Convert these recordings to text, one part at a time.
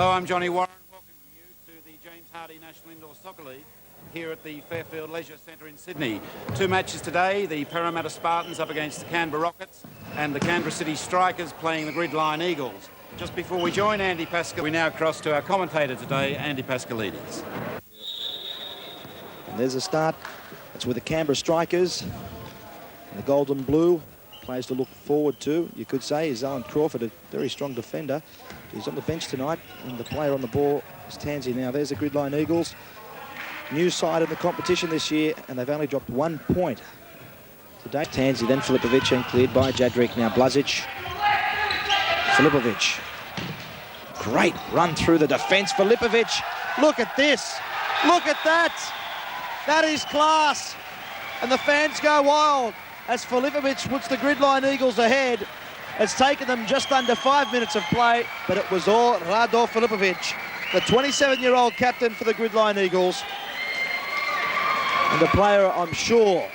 Hello, I'm Johnny Warren, welcoming you to the James Hardie National Indoor Soccer League here at the Fairfield Leisure Centre in Sydney. Two matches today, the Parramatta Spartans up against the Canberra Rockets and the Canberra City Strikers playing the Gridline Eagles. Just before we join Andy Pascal, we now cross to our commentator today, Andy Pascalidis. And there's a start. It's with the Canberra Strikers. And the gold and blue. Players to look forward to, you could say, is Alan Crawford, a very strong defender. He's on the bench tonight, and the player on the ball is Tansey. Now, there's the Gridline Eagles. New side in the competition this year, and they've only dropped 1 point today. Tansey, then Filipovic, and cleared by Jadrick. Now Blazic. Filipovic. Great run through the defence. Filipovic. Look at this. Look at that. That is class. And the fans go wild as Filipovic puts the Gridline Eagles ahead. It's taken them just under 5 minutes of play, but it was all Rado Filipovic, the 27-year-old captain for the Gridline Eagles. And a player, I'm sure,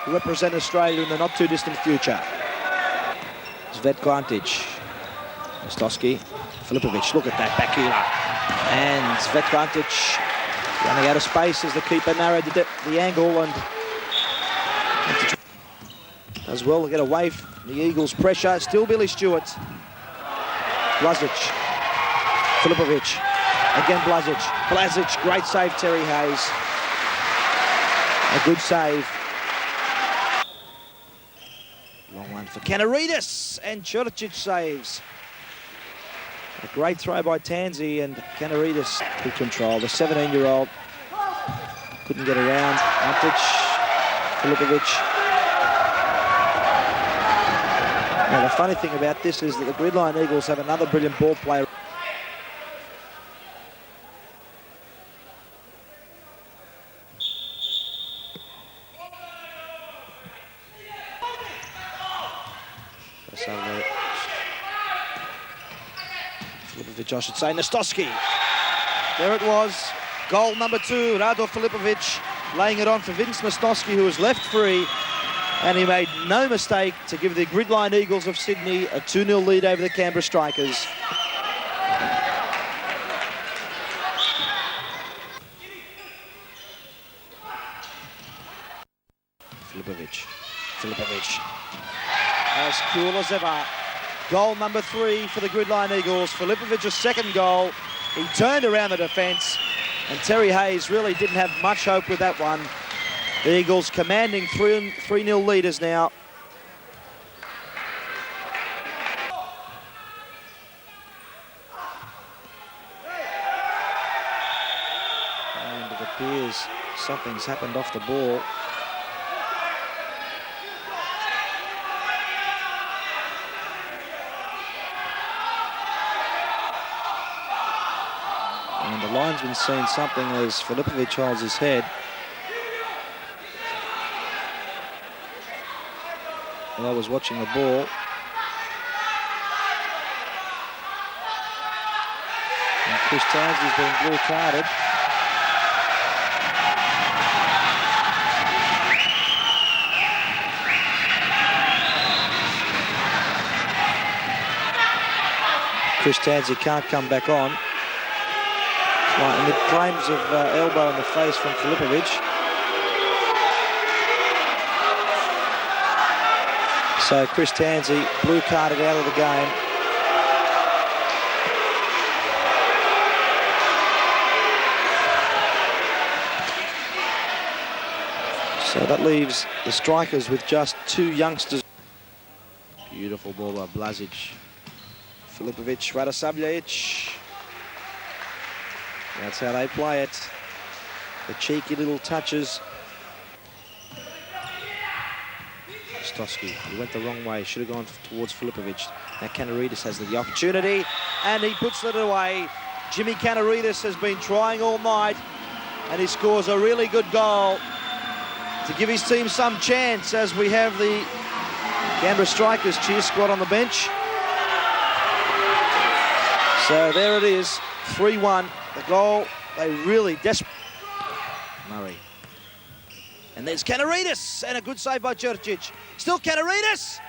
will represent Australia in the not-too-distant future. Svetkovic, Mostowski, Filipovic, look at that back heeler. And Svetkovic running out of space as the keeper narrowed the angle and as well to get away from the Eagles' pressure. Still Billy Stewart. Blazic. Filipovic. Again Blazic. Blazic, great save, Terry Hayes. A good save. Long one for Canaridis, and Churchich saves. A great throw by Tansey, and Canaridis good control. The 17-year-old couldn't get around. Antic, Filipovic. Now, the funny thing about this is that the Gridline Eagles have another brilliant ball player. Filipovic, I should say, Mostowski. There it was, goal number 2, Rado Filipovic laying it on for Vince Mostowski, who was left free. And he made no mistake to give the Gridline Eagles of Sydney a 2-0 lead over the Canberra Strikers. Filipovic. As cool as ever. Goal number 3 for the Gridline Eagles. Filipovic's second goal. He turned around the defence, and Terry Hayes really didn't have much hope with that one. The Eagles commanding 3-0 leaders now. And it appears something's happened off the ball. And the linesman's seen something as Filipovic holds his head. I was watching the ball. And Chris Tansey's been blue carded. Chris Tansey can't come back on. And it claims of elbow in the face from Filipovic. So Chris Tansey blue carded out of the game. So that leaves the Strikers with just 2 youngsters. Beautiful ball by Blazic. Filipovic, Radosavljevic. That's how they play it. The cheeky little touches. Mostowski, he went the wrong way, should have gone towards Filipovic. Now Canaridis has the opportunity, and he puts it away. Jimmy Canaridis has been trying all night, and he scores a really good goal to give his team some chance as we have the Canberra Strikers cheer squad on the bench. So there it is, 3-1. The goal, they really desperate. Murray. And there's Canaridis, and a good save by Churchich. Still Canaridis.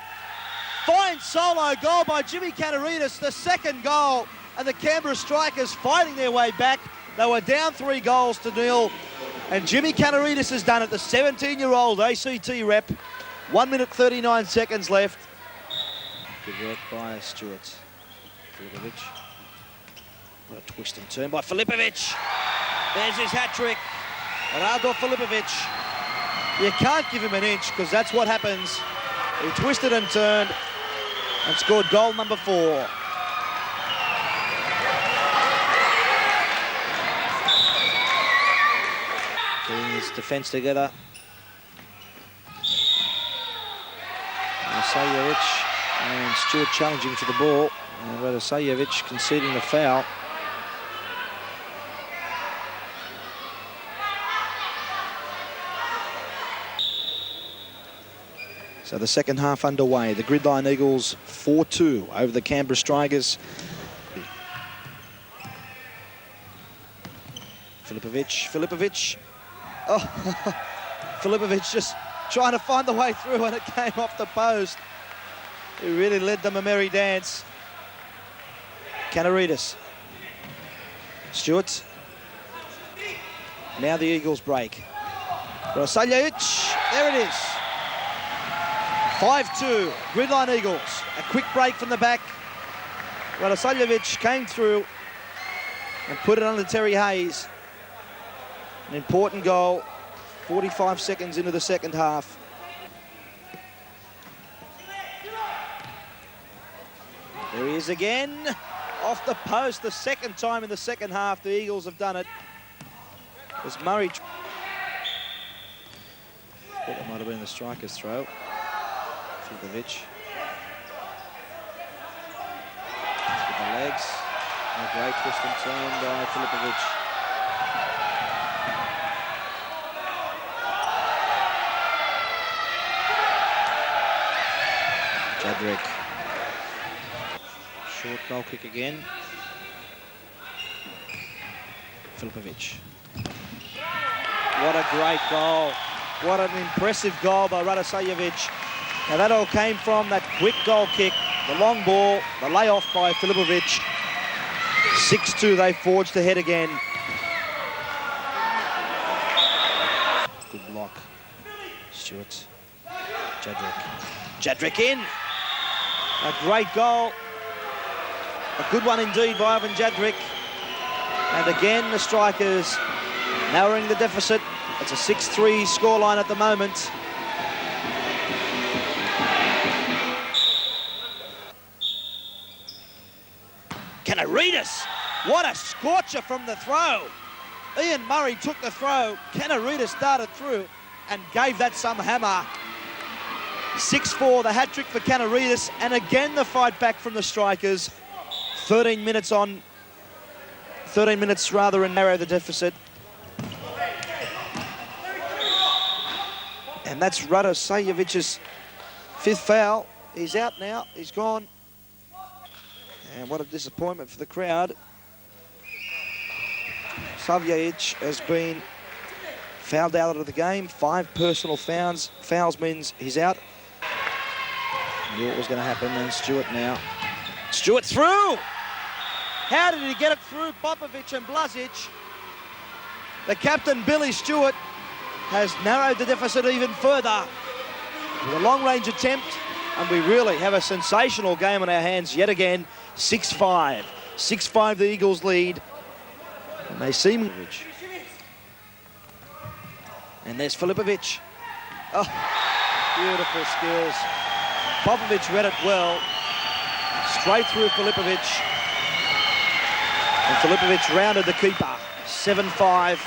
Fine solo goal by Jimmy Canaridis, the second goal and the Canberra Strikers fighting their way back. They were down 3 goals to nil, and Jimmy Canaridis has done it, the 17-year-old ACT rep. 1 minute 39 seconds left. Good work by Stewart. Filipovic. What a twist and turn by Filipovic. There's his hat-trick. Ronaldo Filipovic. You can't give him an inch, because that's what happens. He twisted and turned and scored goal number 4. Getting his defence together. Radosajevic and Stewart challenging for the ball. And Radosajevic conceding the foul. So the second half underway. The Gridline Eagles 4-2 over the Canberra Strikers. Filipovic. Oh, Filipovic just trying to find the way through, and it came off the post. He really led them a merry dance. Canaridis. Stewart. Now the Eagles break. Radosajevic. There it is. 5-2, Gridline Eagles. A quick break from the back. Radosajevic came through and put it under Terry Hayes. An important goal, 45 seconds into the second half. There he is again, off the post, the second time in the second half the Eagles have done it. As Murray... I thought it might have been the striker's throw. Filipovic. With the legs. A great twist and turn by Filipovic. Jadrick. Short goal kick again. Filipovic. What a great goal. What an impressive goal by Radosajevic. Now that all came from that quick goal kick, the long ball, the layoff by Filipovic. 6-2, they forged ahead again. Good block. Stewart. Jadrick in. A great goal. A good one indeed by Ivan Jadrick. And again, the Strikers narrowing the deficit. It's a 6-3 scoreline at the moment. Canaridis, what a scorcher from the throw. Ian Murray took the throw. Canaridis started through and gave that some hammer. 6-4, the hat-trick for Canaridis, and again the fight back from the Strikers. 13 minutes on, 13 minutes rather, and narrow the deficit. And that's Radosajevic's 5th foul. He's out now, he's gone. And what a disappointment for the crowd. Savjajic has been fouled out of the game. 5 personal fouls means he's out. Knew what was going to happen, and Stewart now. Stewart through! How did he get it through Popovic and Blazic? The captain, Billy Stewart, has narrowed the deficit even further with a long-range attempt, and we really have a sensational game on our hands yet again. 6-5. 6-5 the Eagles lead. And they seem... And there's Filipovic. Oh, beautiful skills. Popovic read it well. Straight through Filipovic. And Filipovic rounded the keeper. 7-5.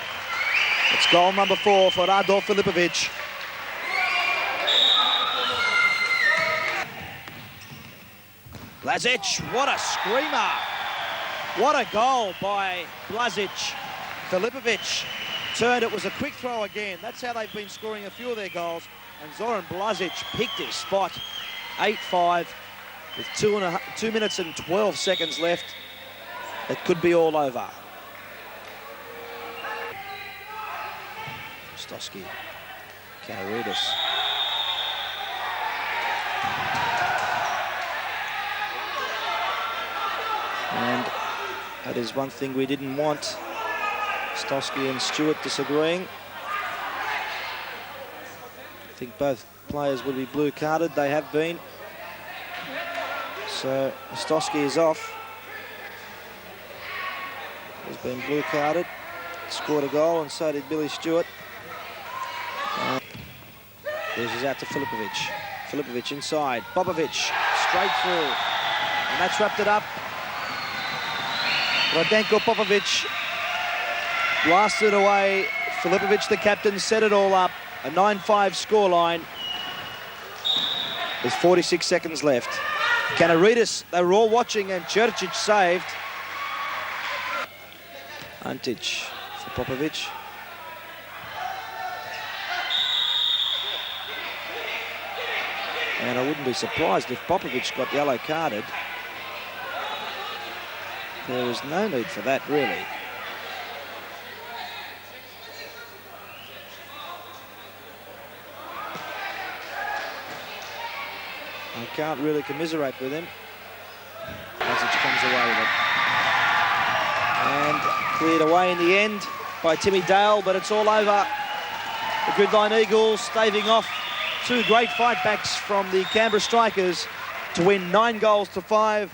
It's goal number 4 for Rado Filipovic. Blazic, what a screamer. What a goal by Blazic. Filipovic turned, it was a quick throw again. That's how they've been scoring a few of their goals. And Zoran Blazic picked his spot. 8-5 with 2 minutes and 12 seconds left. It could be all over. Stosky, Canaridis. And That is one thing we didn't want. Stosky and Stewart disagreeing. I think both players would be blue carded. They have been. So Stosky is off. He's been blue carded. Scored a goal, and so did Billy Stewart. This is out to Filipovic. Filipovic inside. Bobovic straight through. And that's wrapped it up. Radenko Popovic blasted away. Filipovic, the captain, set it all up. A 9-5 scoreline. There's 46 seconds left. Kanarides, they were all watching, and Čerčić saved. Antic for Popovic. And I wouldn't be surprised if Popovic got yellow carded. There was no need for that, really. I can't really commiserate with him. Masic comes away with it. And cleared away in the end by Timmy Dale, but it's all over. The Gridline Eagles staving off two great fight backs from the Canberra Strikers to win 9 goals to 5.